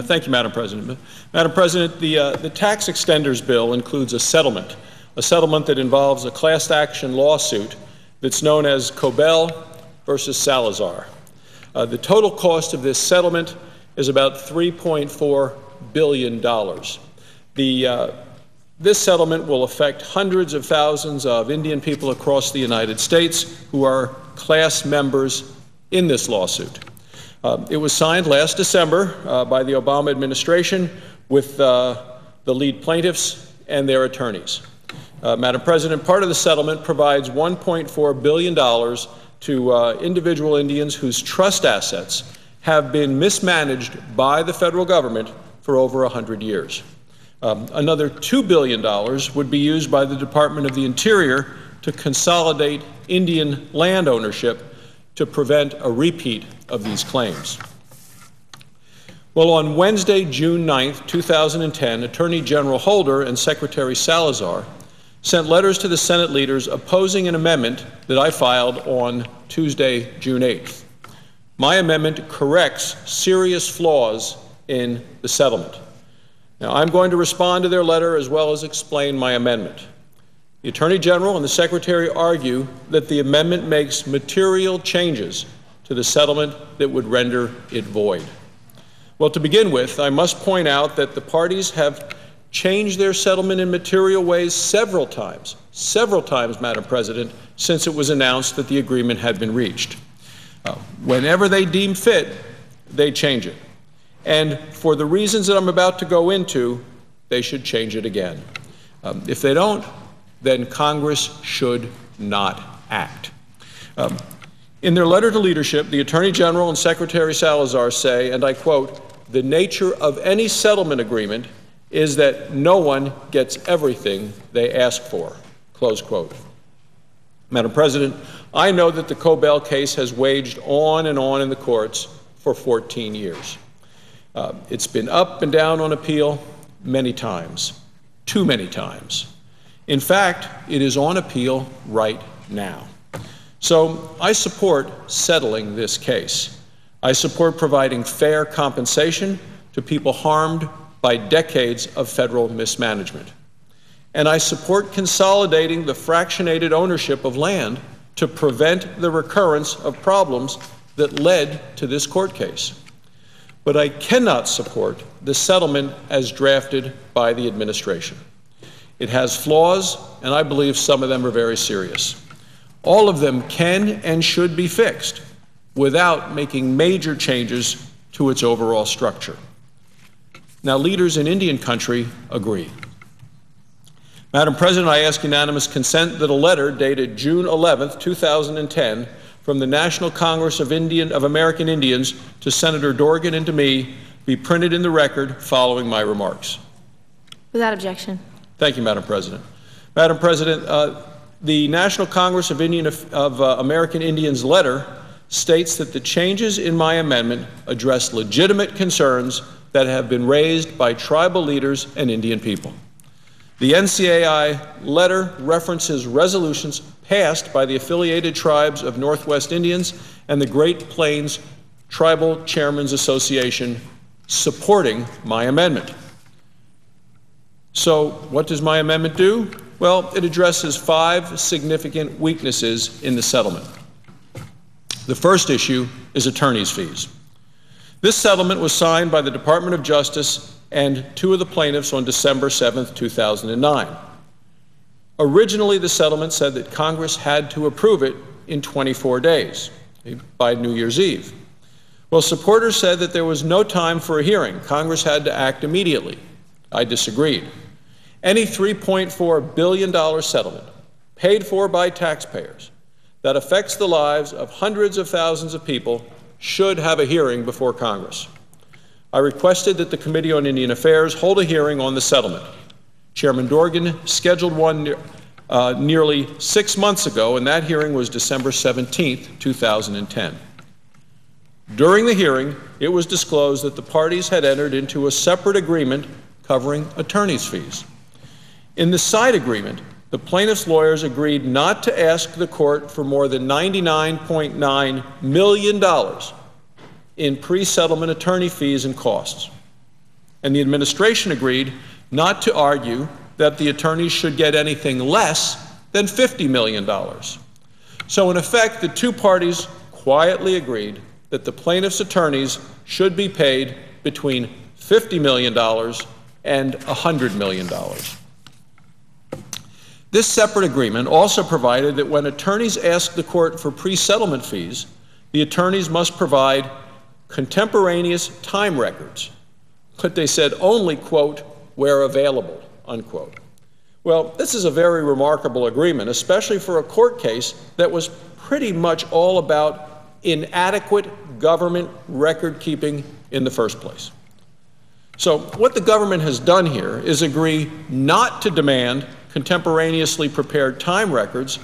Thank you, Madam President. Madam President, the tax extenders bill includes a settlement that involves a class action lawsuit that's known as Cobell versus Salazar. The total cost of this settlement is about $3.4 billion. This settlement will affect hundreds of thousands of Indian people across the United States who are class members in this lawsuit. It was signed last December by the Obama administration with the lead plaintiffs and their attorneys. Madam President, part of the settlement provides $1.4 billion to individual Indians whose trust assets have been mismanaged by the federal government for over 100 years. Another $2 billion would be used by the Department of the Interior to consolidate Indian land ownership to prevent a repeat of these claims. Well, on Wednesday, June 9, 2010, Attorney General Holder and Secretary Salazar sent letters to the Senate leaders opposing an amendment that I filed on Tuesday, June 8th. My amendment corrects serious flaws in the settlement. Now, I'm going to respond to their letter as well as explain my amendment. The Attorney General and the Secretary argue that the amendment makes material changes to the settlement that would render it void. Well, to begin with, I must point out that the parties have changed their settlement in material ways several times, Madam President, since it was announced that the agreement had been reached. Whenever they deem fit, they change it. And for the reasons that I'm about to go into, they should change it again. If they don't, then Congress should not act. In their letter to leadership, the Attorney General and Secretary Salazar say, and I quote, "The nature of any settlement agreement is that no one gets everything they ask for," close quote. Madam President, I know that the Cobell case has waged on and on in the courts for 14 years. It's been up and down on appeal many times, too many times. In fact, it is on appeal right now. So I support settling this case. I support providing fair compensation to people harmed by decades of federal mismanagement. And I support consolidating the fractionated ownership of land to prevent the recurrence of problems that led to this court case. But I cannot support the settlement as drafted by the administration. It has flaws, and I believe some of them are very serious. All of them can and should be fixed without making major changes to its overall structure. Now, leaders in Indian country agree. Madam President, I ask unanimous consent that a letter dated June 11, 2010, from the National Congress of American Indians to Senator Dorgan and to me be printed in the record following my remarks. Without objection. Thank you, Madam President. Madam President, the National Congress of American Indians letter states that the changes in my amendment address legitimate concerns that have been raised by tribal leaders and Indian people. The NCAI letter references resolutions passed by the affiliated tribes of Northwest Indians and the Great Plains Tribal Chairmen's Association supporting my amendment. So what does my amendment do? Well, it addresses 5 significant weaknesses in the settlement. The first issue is attorney's fees. This settlement was signed by the Department of Justice and 2 of the plaintiffs on December 7, 2009. Originally, the settlement said that Congress had to approve it in 24 days, by New Year's Eve. Well, supporters said that there was no time for a hearing. Congress had to act immediately. I disagreed. Any $3.4 billion settlement paid for by taxpayers that affects the lives of hundreds of thousands of people should have a hearing before Congress. I requested that the Committee on Indian Affairs hold a hearing on the settlement. Chairman Dorgan scheduled one nearly 6 months ago, and that hearing was December 17, 2010. During the hearing, it was disclosed that the parties had entered into a separate agreement covering attorney's fees. In the side agreement, the plaintiffs' lawyers agreed not to ask the court for more than $99.9 million in pre-settlement attorney fees and costs. and the administration agreed not to argue that the attorneys should get anything less than $50 million. So in effect, the two parties quietly agreed that the plaintiff's attorneys should be paid between $50 million and $100 million. This separate agreement also provided that when attorneys asked the court for pre-settlement fees, the attorneys must provide contemporaneous time records, but they said only, quote, where available, unquote. Well, this is a very remarkable agreement, especially for a court case that was pretty much all about inadequate government record keeping in the first place. So what the government has done here is agree not to demand contemporaneously prepared time records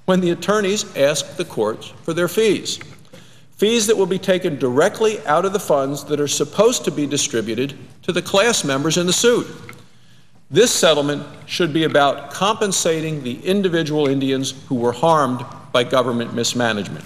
when the attorneys ask the courts for their fees. Fees that will be taken directly out of the funds that are supposed to be distributed to the class members in the suit. This settlement should be about compensating the individual Indians who were harmed by government mismanagement.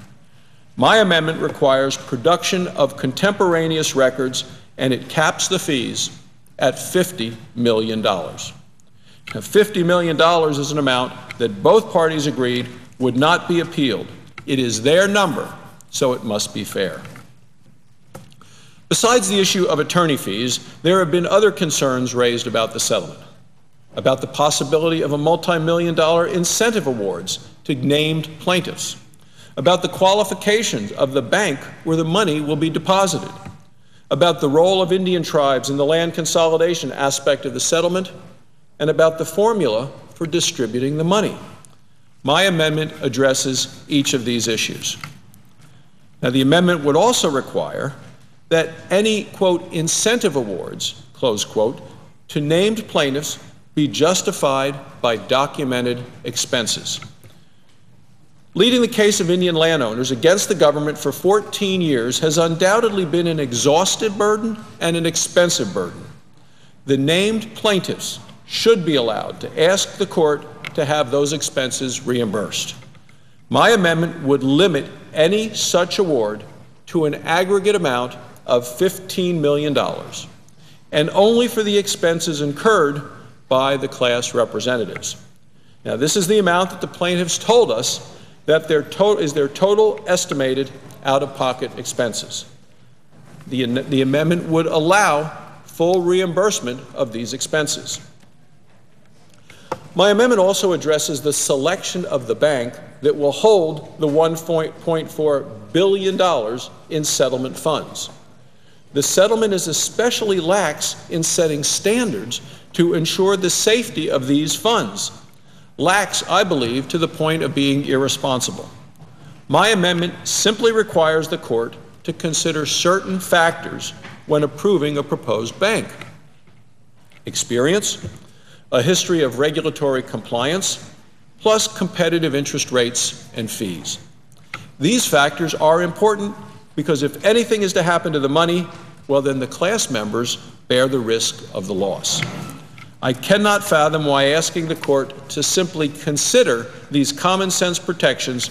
My amendment requires production of contemporaneous records, and it caps the fees at $50 million. Now, $50 million is an amount that both parties agreed would not be appealed. It is their number, so it must be fair. Besides the issue of attorney fees, there have been other concerns raised about the settlement, about the possibility of a multi-million-dollar incentive awards to named plaintiffs, about the qualifications of the bank where the money will be deposited, about the role of Indian tribes in the land consolidation aspect of the settlement, and about the formula for distributing the money. My amendment addresses each of these issues. Now, the amendment would also require that any, quote, incentive awards, close quote, to named plaintiffs be justified by documented expenses. Leading the case of Indian landowners against the government for 14 years has undoubtedly been an exhaustive burden and an expensive burden. The named plaintiffs should be allowed to ask the court to have those expenses reimbursed. My amendment would limit any such award to an aggregate amount of $15 million, and only for the expenses incurred by the class representatives. Now, this is the amount that the plaintiffs told us that their total estimated out-of-pocket expenses. The amendment would allow full reimbursement of these expenses. My amendment also addresses the selection of the bank that will hold the $1.4 billion in settlement funds. The settlement is especially lax in setting standards to ensure the safety of these funds. Lax, I believe, to the point of being irresponsible. My amendment simply requires the court to consider certain factors when approving a proposed bank: experience, a history of regulatory compliance, plus competitive interest rates and fees. These factors are important because if anything is to happen to the money, well, then the class members bear the risk of the loss. I cannot fathom why asking the court to simply consider these common sense protections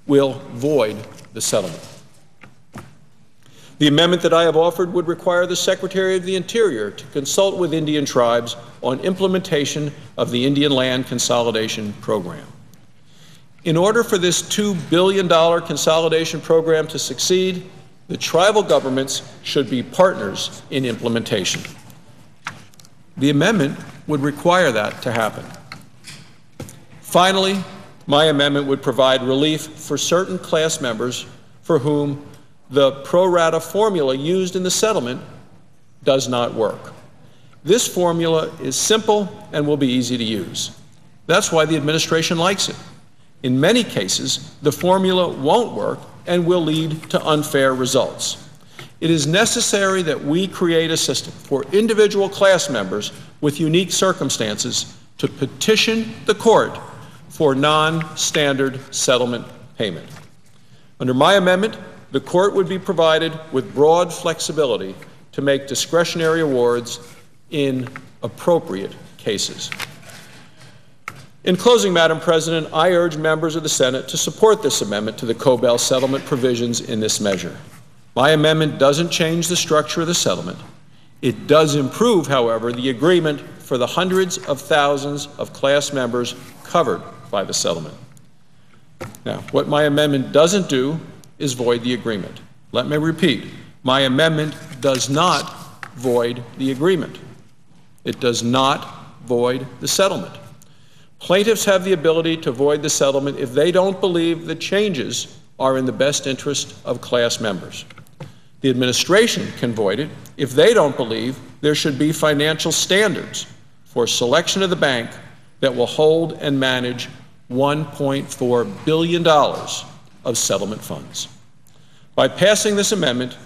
will void the settlement. The amendment that I have offered would require the Secretary of the Interior to consult with Indian tribes on implementation of the Indian Land Consolidation Program. In order for this $2 billion consolidation program to succeed, the tribal governments should be partners in implementation. The amendment would require that to happen. Finally, my amendment would provide relief for certain class members for whom the pro rata formula used in the settlement does not work. This formula is simple and will be easy to use. That's why the administration likes it. In many cases, the formula won't work and will lead to unfair results. It is necessary that we create a system for individual class members with unique circumstances to petition the court for non-standard settlement payment. Under my amendment, the court would be provided with broad flexibility to make discretionary awards in appropriate cases. In closing, Madam President, I urge members of the Senate to support this amendment to the Cobell settlement provisions in this measure. My amendment doesn't change the structure of the settlement. It does improve, however, the agreement for the hundreds of thousands of class members covered by the settlement. Now, what my amendment doesn't do is void the agreement. Let me repeat, my amendment does not void the agreement. It does not void the settlement. Plaintiffs have the ability to void the settlement if they don't believe the changes are in the best interest of class members. The administration can void it if they don't believe there should be financial standards for selection of the bank that will hold and manage $1.4 billion of settlement funds. By passing this amendment,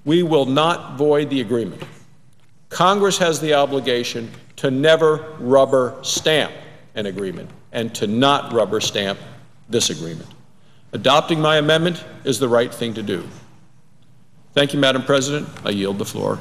we will not void the agreement. Congress has the obligation to never rubber stamp an agreement and to not rubber stamp this agreement. Adopting my amendment is the right thing to do. Thank you, Madam President. I yield the floor.